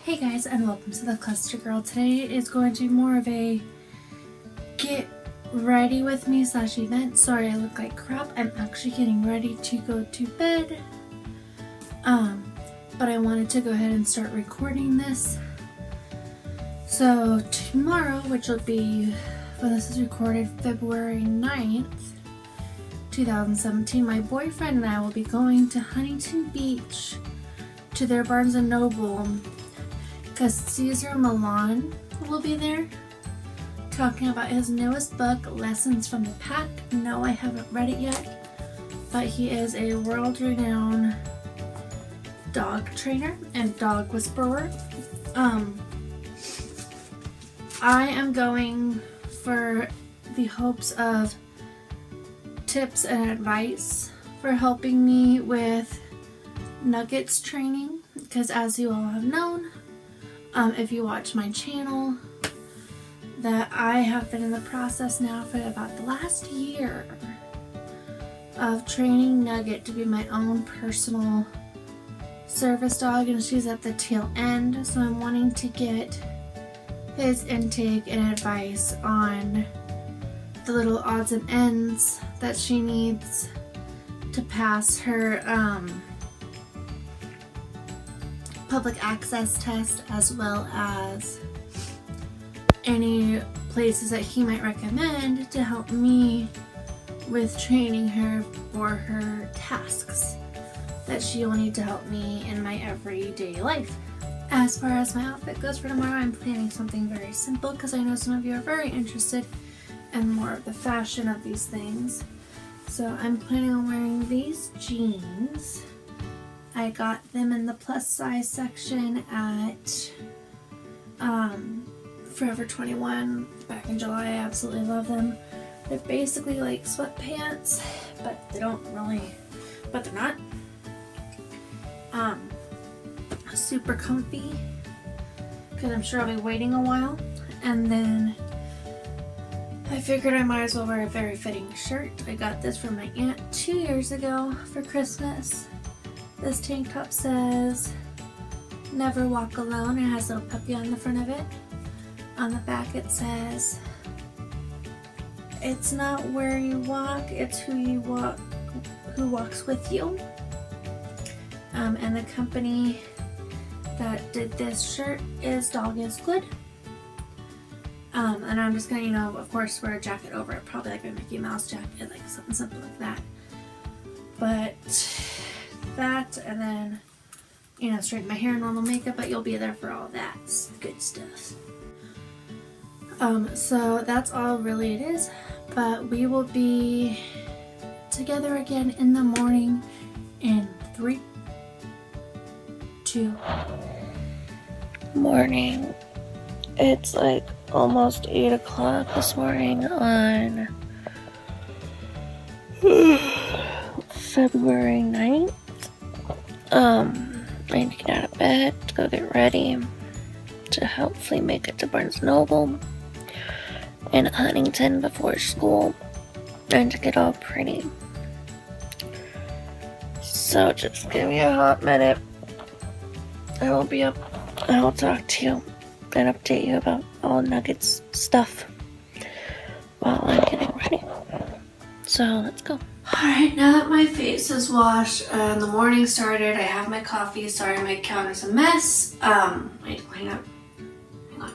Hey guys, and welcome to the Cluster Girl. Today is going to be more of a get ready with me / event. Sorry I look like crap. I'm actually getting ready to go to bed. But I wanted to go ahead and start recording this. So tomorrow, which will be when this is recorded, February 9th, 2017, my boyfriend and I will be going to Huntington Beach to their Barnes & Noble because Caesar Millan will be there talking about his newest book, Lessons from the Pack. No, I haven't read it yet, but he is a world-renowned dog trainer and dog whisperer. I am going for the hopes of tips and advice for helping me with nuggets training, because as you all have known, if you watch my channel, that I have been in the process now for about the last year of training Nugget to be my own personal service dog, and she's at the tail end, so I'm wanting to get his intake and advice on the little odds and ends that she needs to pass her public access test, as well as any places that he might recommend to help me with training her for her tasks that she will need to help me in my everyday life. As far as my outfit goes for tomorrow, I'm planning something very simple because I know some of you are very interested in more of the fashion of these things. So I'm planning on wearing these jeans. I got them in the plus size section at Forever 21 back in July. I absolutely love them. They're basically like sweatpants, but they don't really, but they're not. Super comfy because I'm sure I'll be waiting a while. And then I figured I might as well wear a very fitting shirt. I got this from my aunt 2 years ago for Christmas. This tank top says "Never walk alone." It has a little puppy on the front of it. On the back it says, "It's not where you walk, it's who you walk, who walks with you." And the company that did this shirt is Dog is Good. And I'm just gonna, of course, wear a jacket over it, probably like a Mickey Mouse jacket, like something simple like that. But that, and then, straighten my hair, normal makeup, but you'll be there for all that good stuff. So that's all really it is, but we will be together again in the morning in 3, 2. Morning. It's like almost 8 o'clock this morning on February 9th. I need to get out of bed to go get ready to hopefully make it to Barnes & Noble in Huntington before school and to get all pretty. So just give me a hot minute. I will be up. I will talk to you and update you about all Nuggets stuff while I'm getting ready. So let's go. Alright, now that my face is washed and the morning started, I have my coffee. Sorry, my counter's a mess. I need to clean up. Hang on.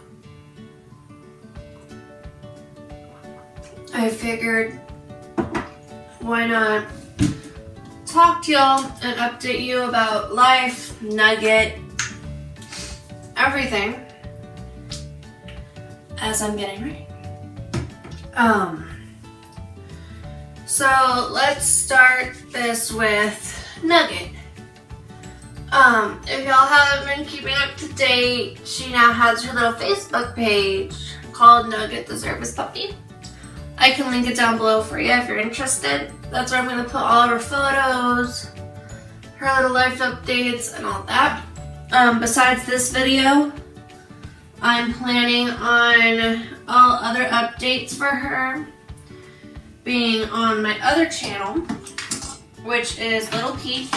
I figured, why not talk to y'all and update you about life, Nugget, everything as I'm getting ready. So let's start this with Nugget. If y'all haven't been keeping up to date, she now has her little Facebook page called Nugget the Service Puppy. I can link it down below for you if you're interested. That's where I'm going to put all of her photos, her little life updates, and all that. Besides this video, I'm planning on all other updates for her being on my other channel, which is Little Peach.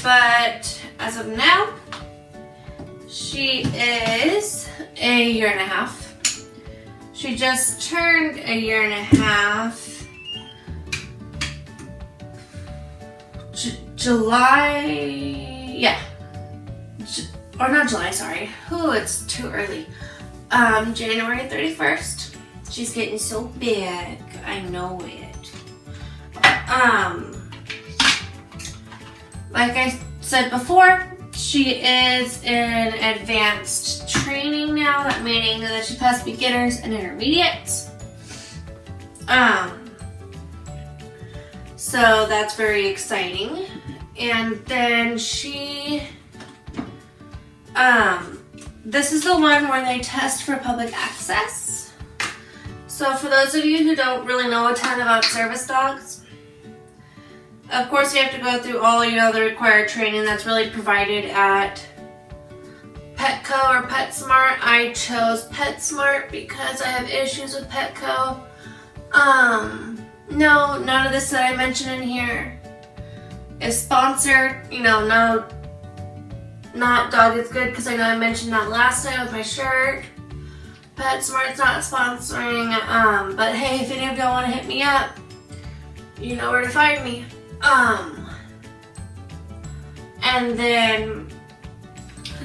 but as of now, she is a year and a half. She just turned a year and a half. Sorry. Oh, it's too early. January 31st. She's getting so big. I know it. Like I said before, she is in advanced training now, that meaning that she passed beginners and intermediates. So that's very exciting. And then this is the one where they test for public access. So for those of you who don't really know a ton about service dogs, of course you have to go through all the required training that's really provided at Petco or PetSmart. I chose PetSmart because I have issues with Petco. No, none of this that I mentioned in here is sponsored. No, not Dog is Good, because I know I mentioned that last time with my shirt. PetSmart's not sponsoring, but hey, if any of y'all want to hit me up, you know where to find me. And then,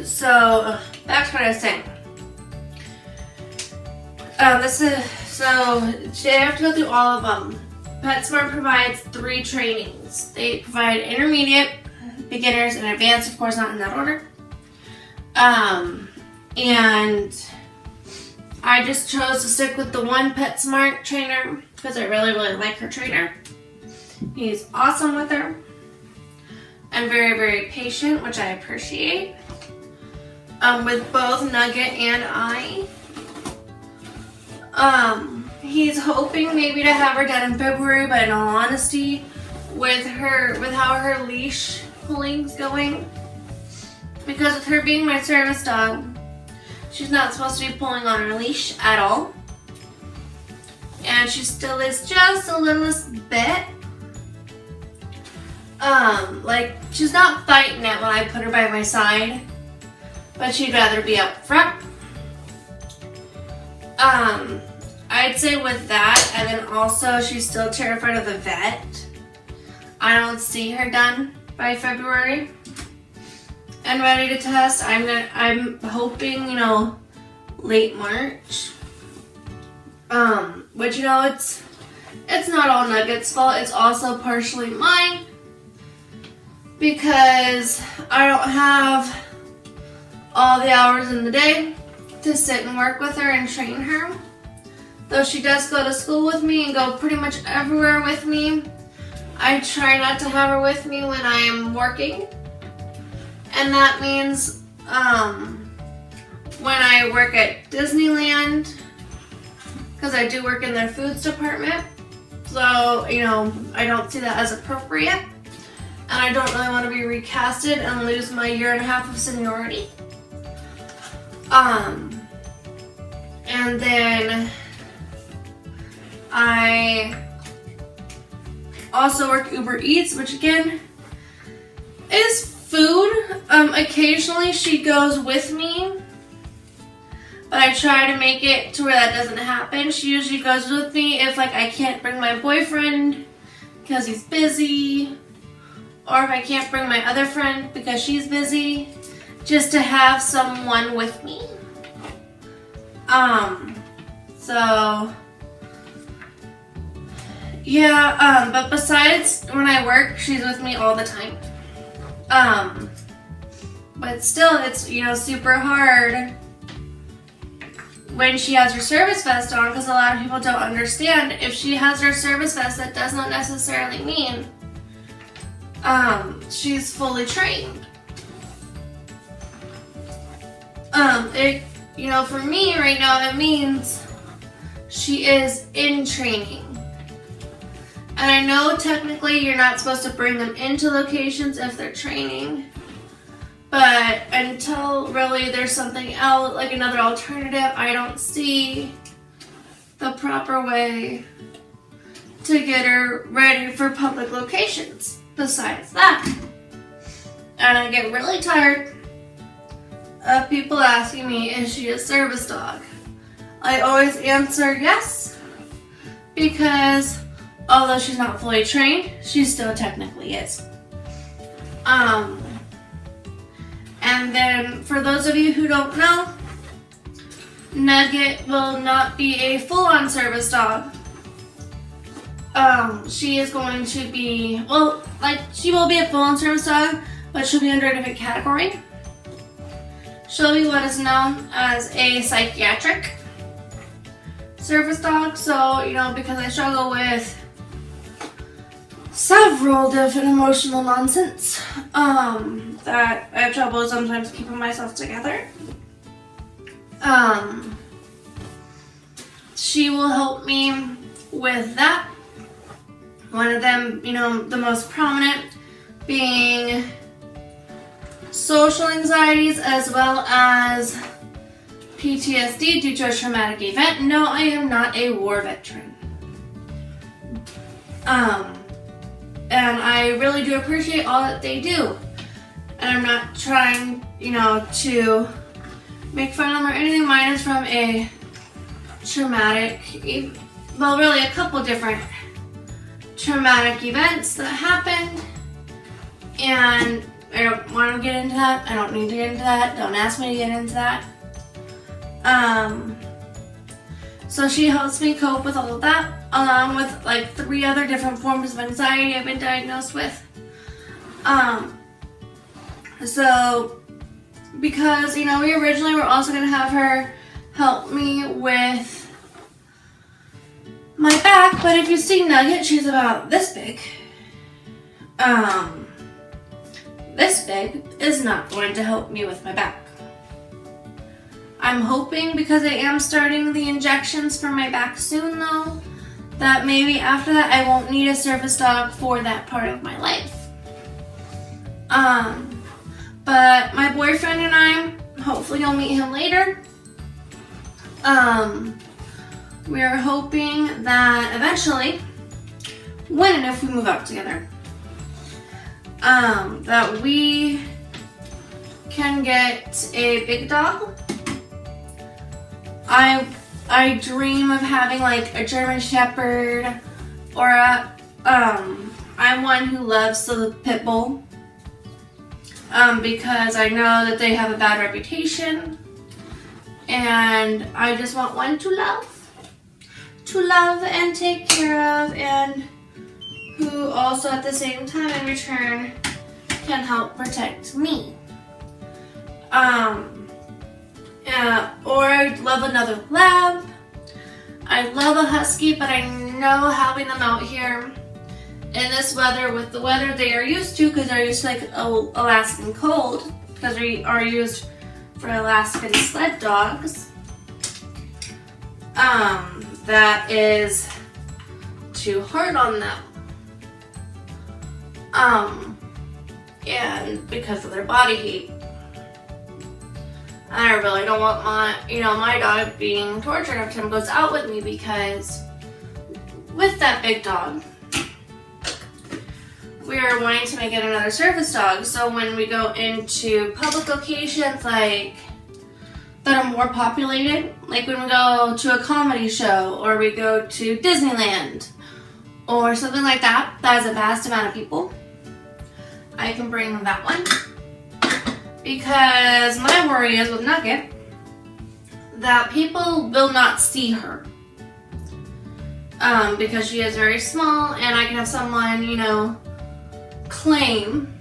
so back to what I was saying. They have to go through all of them. PetSmart provides 3 trainings. They provide intermediate, beginners, and advanced, of course, not in that order. And I just chose to stick with the one PetSmart trainer because I really, really like her trainer. He's awesome with her and very, very patient, which I appreciate. With both Nugget and I. He's hoping maybe to have her done in February, but in all honesty, with how her leash pulling's going, because with her being my service dog, she's not supposed to be pulling on her leash at all. And she still is just a littlest bit. Like, she's not fighting it when I put her by my side, but she'd rather be up front. I'd say with that, and then also she's still terrified of the vet. I don't see her done by February and ready to test. I'm hoping, late March. But it's not all Nugget's fault. It's also partially mine, because I don't have all the hours in the day to sit and work with her and train her. Though she does go to school with me and go pretty much everywhere with me, I try not to have her with me when I am working. And that means when I work at Disneyland, because I do work in their foods department. So, I don't see that as appropriate. And I don't really want to be recasted and lose my 1.5 years of seniority. And then I also work Uber Eats, which again is food. Occasionally she goes with me, but I try to make it to where that doesn't happen. She usually goes with me if I can't bring my boyfriend because he's busy, or if I can't bring my other friend because she's busy, just to have someone with me. But besides when I work, she's with me all the time. But still, it's, super hard when she has her service vest on, because a lot of people don't understand. If she has her service vest, that does not necessarily mean she's fully trained. For me right now, it means she is in training. And I know technically you're not supposed to bring them into locations if they're training, but until really there's something else, like another alternative, I don't see the proper way to get her ready for public locations besides that. And I get really tired of people asking me, is she a service dog? I always answer yes, because although she's not fully trained, she still technically is. And then for those of you who don't know, Nugget will not be a full-on service dog. She is going to be, well, like, she will be a full-on service dog, but she'll be under a different category. She'll be what is known as a psychiatric service dog. So, you know, because I struggle with several different emotional nonsense, that I have trouble sometimes keeping myself together. She will help me with that. One of them, you know, the most prominent being social anxieties as well as PTSD due to a traumatic event. No, I am not a war veteran. And I really do appreciate all that they do. And I'm not trying, you know, to make fun of them or anything. Mine is from a traumatic, well, really a couple different traumatic events that happened. And I don't want to get into that. I don't need to get into that. Don't ask me to get into that. So she helps me cope with all of that, along with like 3 other different forms of anxiety I've been diagnosed with. So because, you know, we originally were also going to have her help me with my back, but if you see Nugget, she's about this big. This big is not going to help me with my back. I'm hoping, because I am starting the injections for my back soon though, that maybe after that I won't need a service dog for that part of my life. But my boyfriend and I, hopefully you'll meet him later, we are hoping that eventually, when and if we move out together, that we can get a big dog. I dream of having like a German Shepherd or a, I'm one who loves the pit bull, because I know that they have a bad reputation, and I just want one to love and take care of, and who also at the same time in return can help protect me. Or I'd love another lab. I love a husky, but I know having them out here in this weather, with the weather they are used to, because they're used to like Alaskan cold, because they are used for Alaskan sled dogs, that is too hard on them. And because of their body heat. I really don't want my dog being tortured every time it goes out with me, because with that big dog, we are wanting to make it another service dog. So when we go into public locations like that are more populated, like when we go to a comedy show or we go to Disneyland or something like that, that has a vast amount of people, I can bring that one. Because my worry is with Nugget that people will not see her, because she is very small, and I can have someone, you know, claim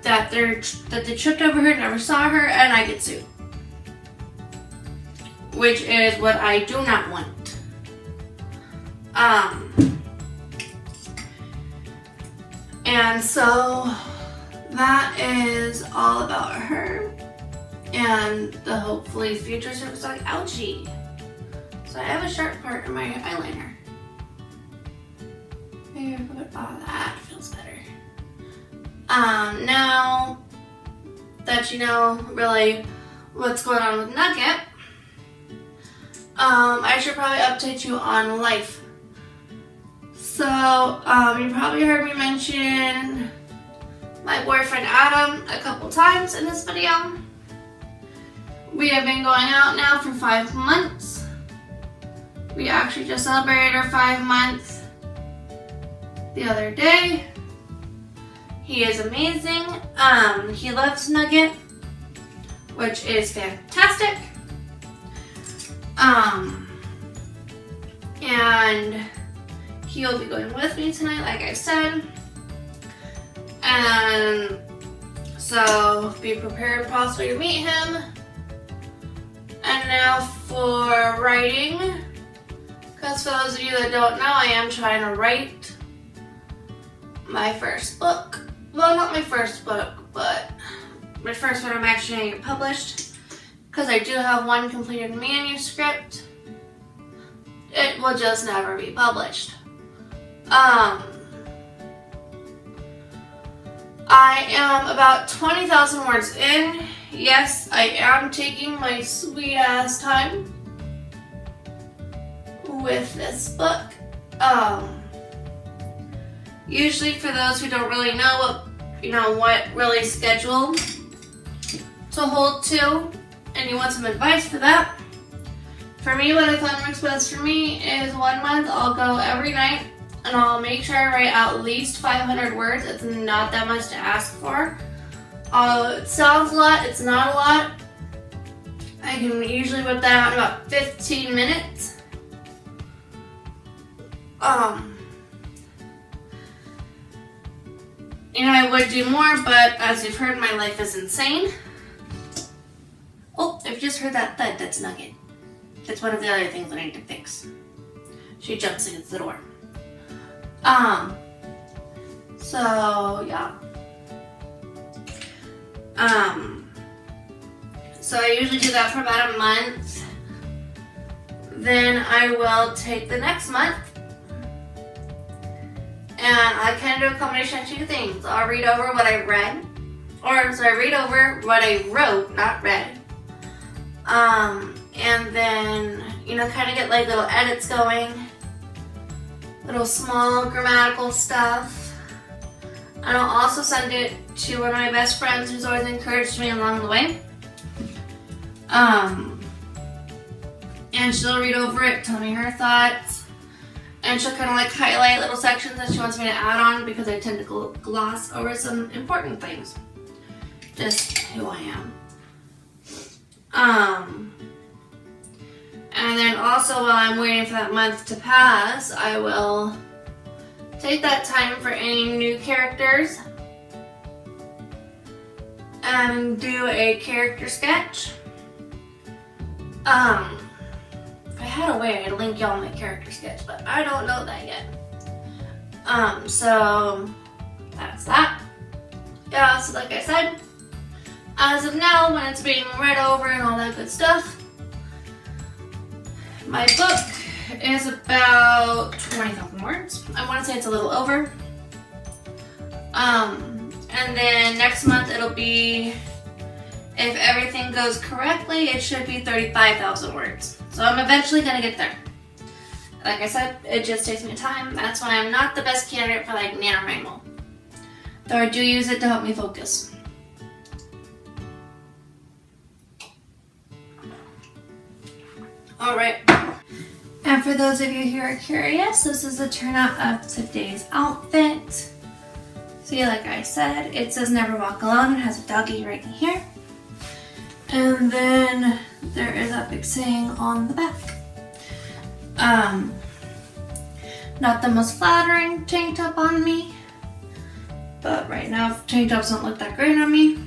that they tripped over her, never saw her, and I get sued, which is what I do not want. And so that is all about her and the hopefully future service dog. Ouchie. So I have a sharp part in my eyeliner. Maybe I put, oh, that feels better. Now that you know really what's going on with Nugget, I should probably update you on life. So, you probably heard me mention my boyfriend Adam a couple times in this video. We have been going out now for 5 months. We actually just celebrated our 5 months the other day. He is amazing. He loves Nugget, which is fantastic. And he'll be going with me tonight, like I said. And so be prepared possibly to meet him. And now for writing, because for those of you that don't know, I am trying to write my first book. Well, not my first book, but my first one I'm actually going to get published, because I do have one completed manuscript. It will just never be published. I am about 20,000 words in. Yes, I am taking my sweet ass time with this book. Usually for those who don't really know what really schedule to hold to, and you want some advice for that, for me, what I found works best for me is 1 month I'll go every night and I'll make sure I write at least 500 words. It's not that much to ask for. It sounds a lot, it's not a lot. I can usually whip that out in about 15 minutes. I would do more, but as you've heard, my life is insane. Oh, if you just heard that thud, that's Nugget. That's one of the other things that I need to fix. She jumps against the door. So yeah. So I usually do that for about a month. Then I will take the next month, and I can do a combination of two things. I'll read over what I read, read over what I wrote, not read. And then, kind of get like little edits going, little small grammatical stuff. And I'll also send it to one of my best friends who's always encouraged me along the way. And she'll read over it, tell me her thoughts, and she'll kind of like highlight little sections that she wants me to add on, because I tend to gloss over some important things. Just who I am. And then also, while I'm waiting for that month to pass, I will take that time for any new characters and do a character sketch. If I had a way, I'd link y'all my character sketch, but I don't know that yet. So that's that. Yeah, so like I said, as of now, when it's being read over and all that good stuff, my book is about 20,000 words. I want to say it's a little over. And then next month it'll be, if everything goes correctly, it should be 35,000 words. So I'm eventually going to get there. Like I said, it just takes me time. That's why I'm not the best candidate for like NaNoWriMo. Though I do use it to help me focus. Alright. And for those of you who are curious, this is the turnout of today's outfit. See, like I said, it says never walk alone. It has a doggy right in here. And then there is a big saying on the back. Not the most flattering tank top on me, but right now tank tops don't look that great on me.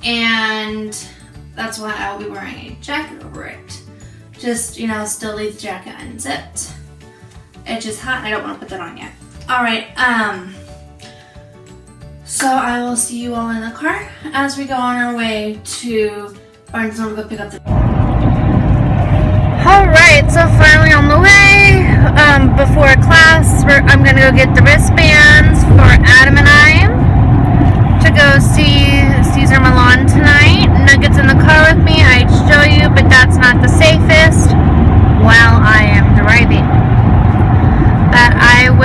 And that's why I'll be wearing a jacket over it. Just, still leave the jacket unzipped. It's just hot and I don't want to put that on yet. Alright, so I will see you all in the car as we go on our way to Barnesville to go pick up the... Alright, so finally on the way, before class, I'm going to go get the wristbands for Adam and I to go see Millan tonight. Nugget's in the car with me. I'd show you, but that's not the safest.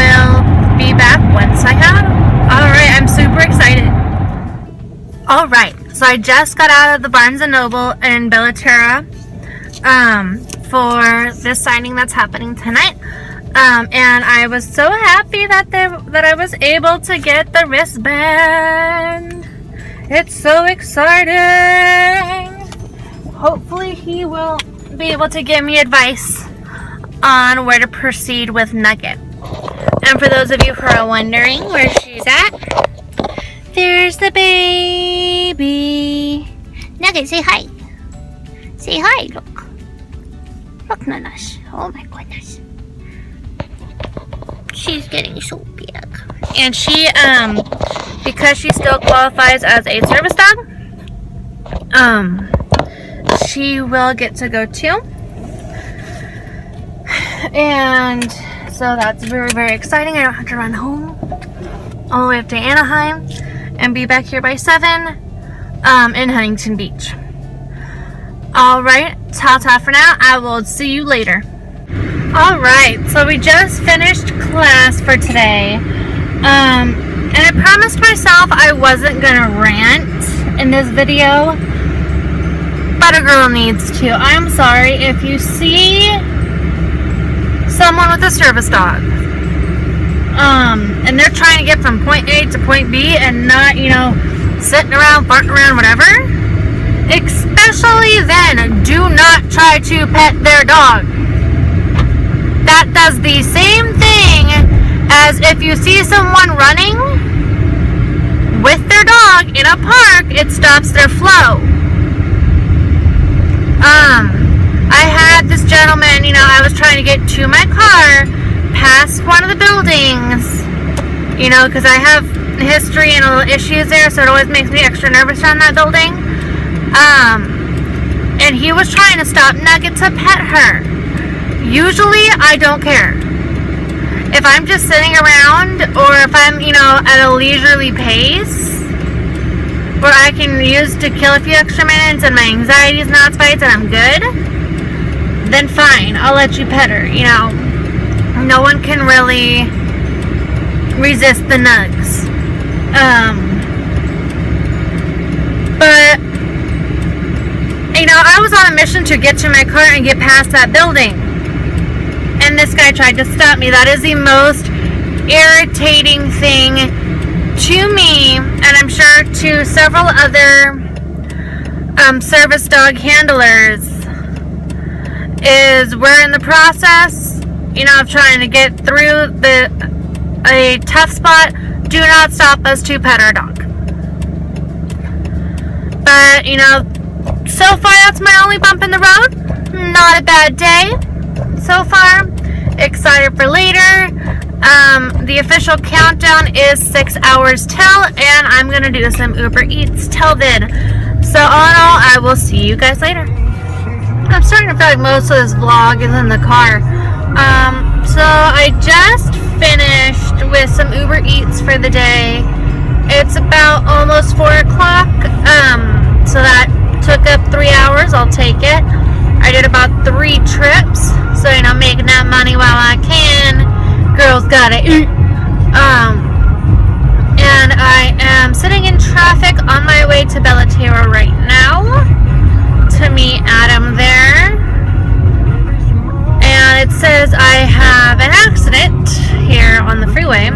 will be back once I have them. Alright, I'm super excited. Alright, so I just got out of the Barnes & Noble in Bellaterra for this signing that's happening tonight. And I was so happy that I was able to get the wristband. It's so exciting. Hopefully he will be able to give me advice on where to proceed with Nugget. And for those of you who are wondering where she's at, there's the baby. Nugget, say hi. Say hi, look. Look, Nanash. Oh my goodness. She's getting so big. And she, because she still qualifies as a service dog, she will get to go too. And so that's very, very exciting. I don't have to run home all the way up to Anaheim and be back here by 7 in Huntington Beach. Alright, ta-ta for now. I will see you later. Alright, so we just finished class for today. And I promised myself I wasn't gonna rant in this video, but a girl needs to. I'm sorry if you see someone with a service dog, and they're trying to get from point A to point B and not, sitting around, farting around, whatever. Especially then, do not try to pet their dog. That does the same thing as if you see someone running with their dog in a park, it stops their flow. I had this gentleman, I was trying to get to my car past one of the buildings, because I have history and little issues there, so it always makes me extra nervous around that building. And he was trying to stop Nugget to pet her. Usually, I don't care. If I'm just sitting around, or if I'm, at a leisurely pace, where I can use to kill a few extra minutes and my anxiety is not spiked and I'm good, then fine, I'll let you pet her, No one can really resist the nugs. But, I was on a mission to get to my car and get past that building. And this guy tried to stop me. That is the most irritating thing to me, and I'm sure to several other service dog handlers, is we're in the process, of trying to get through a tough spot. Do not stop us to pet our dog. But, so far that's my only bump in the road. Not a bad day so far. Excited for later. The official countdown is 6 hours till, and I'm gonna do some Uber Eats till then. So all in all, I will see you guys later. I'm starting to feel like most of this vlog is in the car. So I just finished with some Uber Eats for the day. It's about almost 4 o'clock. So that took up 3 hours. I'll take it. I did about 3 trips, so making that money while I can. Girls gotta eat. And I am sitting in traffic on my way to Bellaterra right now to meet Adam there. And it says I have an accident here on the freeway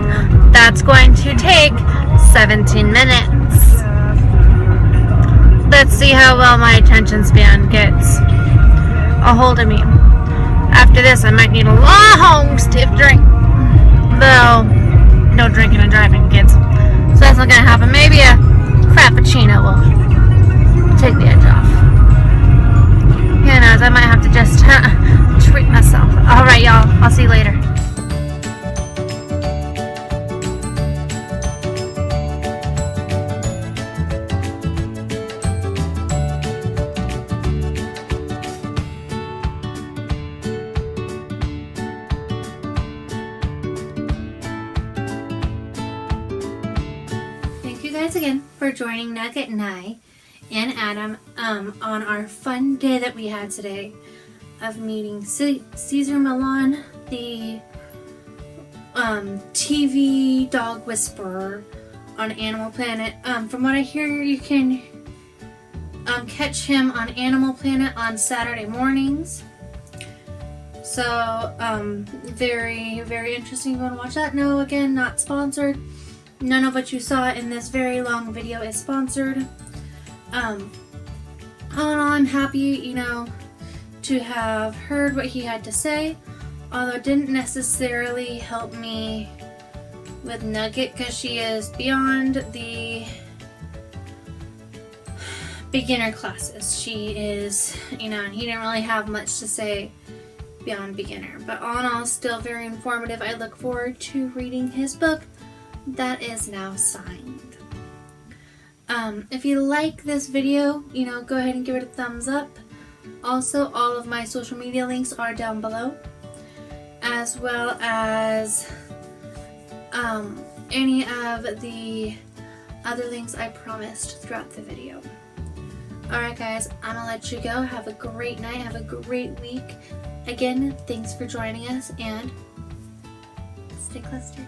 that's going to take 17 minutes. Let's see how well my attention span gets a hold of me. After this, I might need a long stiff drink. Though, no drinking and driving, kids. So that's not gonna happen. Maybe a frappuccino will take the edge off. Who knows? I might have to just treat myself. Alright, y'all. I'll see you later. Again for joining Nugget and I and Adam on our fun day that we had today of meeting Caesar Millan, the TV dog whisperer on Animal Planet. From what I hear, you can catch him on Animal Planet on Saturday mornings. So, very, very interesting. You want to watch that? No, again, not sponsored. None of what you saw in this very long video is sponsored. All in all, I'm happy, you know, to have heard what he had to say, although it didn't necessarily help me with Nugget because she is beyond the beginner classes. She is, you know, and he didn't really have much to say beyond beginner, but all in all, still very informative. I look forward to reading his book that is now signed. If you like this video, you know, go ahead and give it a thumbs up. Also, all of my social media links are down below, as well as any of the other links I promised throughout the video. Alright guys, I'm gonna let you go. Have a great night, have a great week. Again, thanks for joining us, and stay clustered.